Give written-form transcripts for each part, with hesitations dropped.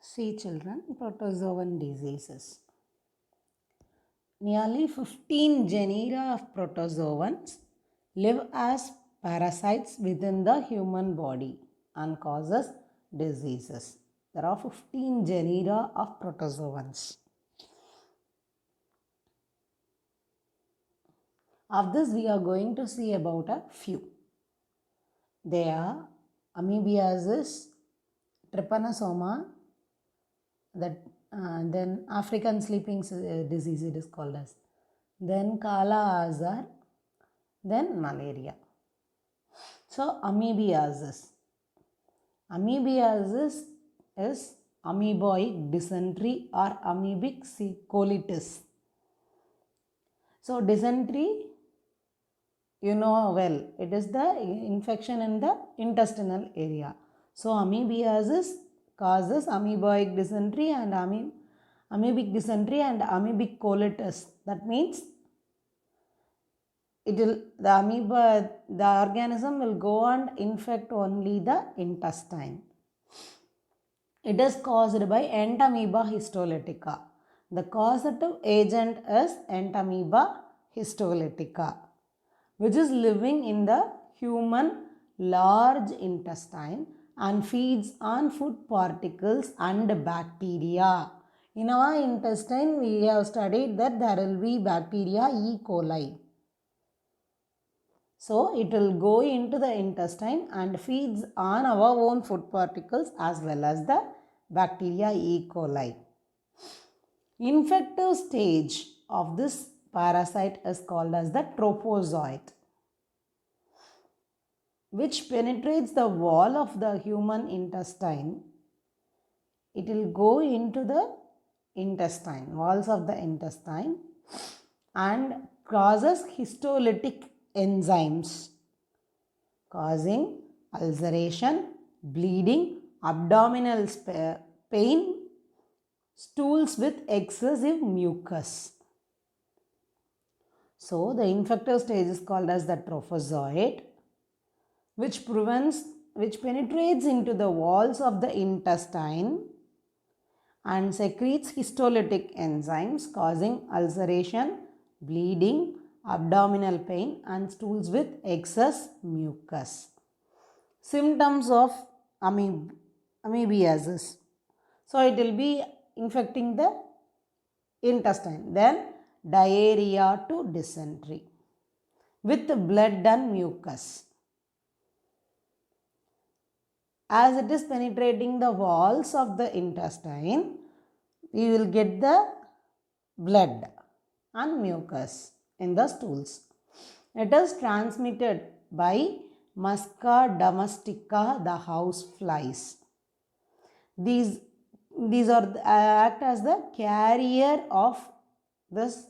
See children, protozoan diseases. Nearly 15 genera of protozoans live as parasites within the human body and causes diseases. There are 15 genera of protozoans. Of this we are going to see about a few. They are Amoebiasis, Trypanosoma, then African sleeping disease it is called as, then Kala Azar, then malaria. So amoebiasis. Amoebiasis is amoeboic dysentery or amoebic colitis. So dysentery, you know well, it is the infection in the intestinal area. So amoebiasis causes amoeboic dysentery and amoebic dysentery and amoebic colitis. That means the organism will go and infect only the intestine. It is caused by Entamoeba histolytica. The causative agent is Entamoeba histolytica, which is living in the human large intestine and feeds on food particles and bacteria. In our intestine, we have studied that there will be bacteria E. coli. So, it will go into the intestine and feeds on our own food particles as well as the bacteria E. coli. Infective stage of this parasite is called as the trophozoite, which penetrates the wall of the human intestine. It will go into the intestine, walls of the intestine, and causes histolytic enzymes, causing ulceration, bleeding, abdominal pain, stools with excessive mucus. So, the infective stage is called as the trophozoite, which penetrates into the walls of the intestine and secretes histolytic enzymes causing ulceration, bleeding, abdominal pain and stools with excess mucus. Symptoms of amoebiasis. So, it will be infecting the intestine. Then diarrhea to dysentery with blood and mucus. As it is penetrating the walls of the intestine, we will get the blood and mucus in the stools. It is transmitted by Musca domestica, the house flies. These act as the carrier of this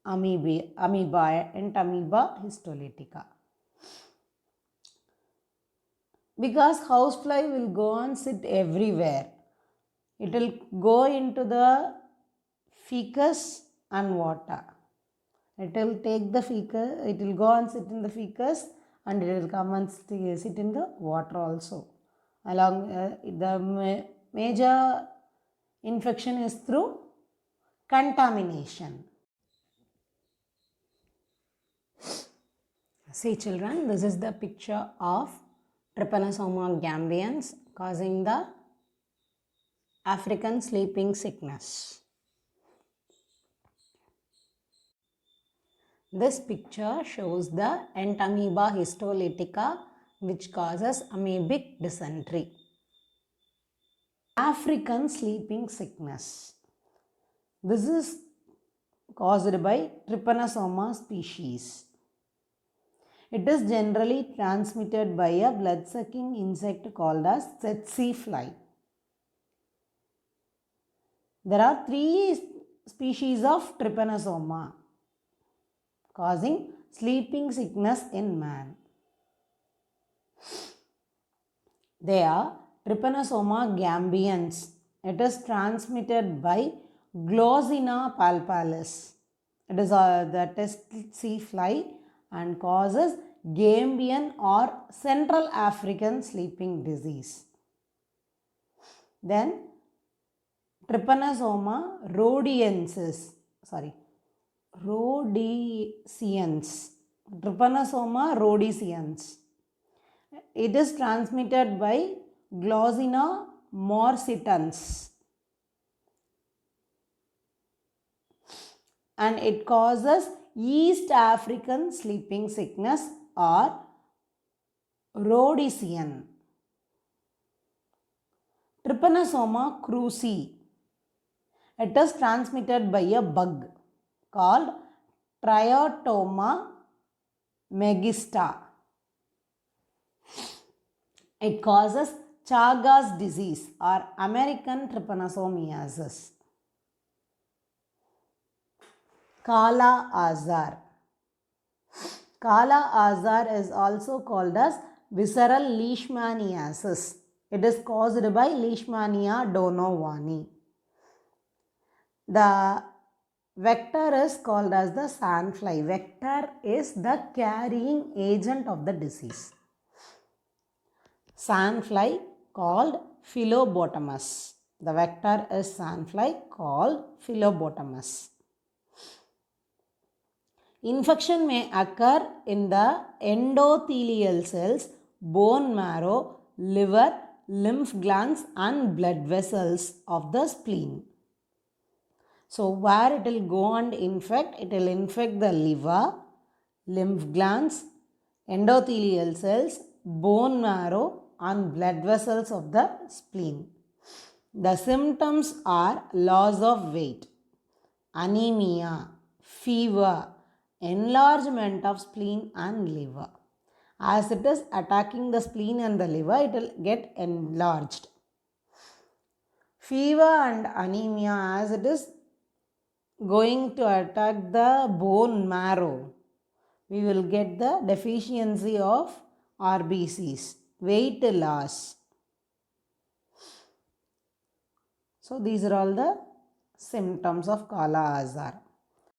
amoeba, Entamoeba histolytica. Because housefly will go and sit everywhere. It will go into the fecus and water. It will take the fecus, it will go and sit in the fecus and it will come and sit in the water also. Along the major infection is through contamination. See children, this is the picture of Trypanosoma gambians causing the African sleeping sickness. This picture shows the Entamoeba histolytica, which causes amoebic dysentery. African sleeping sickness. This is caused by Trypanosoma species. It is generally transmitted by a blood-sucking insect called as tsetse fly. There are 3 species of Trypanosoma causing sleeping sickness in man. They are Trypanosoma gambians. It is transmitted by Glossina palpalis. It is the tsetse fly and causes Gambian or Central African sleeping disease. Then Trypanosoma rhodesiensis, Trypanosoma rhodesians. It is transmitted by Glossina morsitans and it causes East African sleeping sickness or Rhodesian. Trypanosoma cruzi. It is transmitted by a bug called Triotoma megista. It causes Chagas disease or American trypanosomiasis. Kala Azar. Kala Azar is also called as visceral leishmaniasis. It is caused by Leishmania donovani. The vector is called as the sandfly. Vector is the carrying agent of the disease. Sandfly called Philobotomus. The vector is sandfly called Philobotomus. Infection may occur in the endothelial cells, bone marrow, liver, lymph glands and blood vessels of the spleen. So where it will go and infect? It will infect the liver, lymph glands, endothelial cells, bone marrow and blood vessels of the spleen. The symptoms are loss of weight, anemia, fever, enlargement of spleen and liver. As it is attacking the spleen and the liver, it will get enlarged. Fever and anemia, as it is going to attack the bone marrow, we will get the deficiency of RBCs, weight loss. So these are all the symptoms of Kala Azar.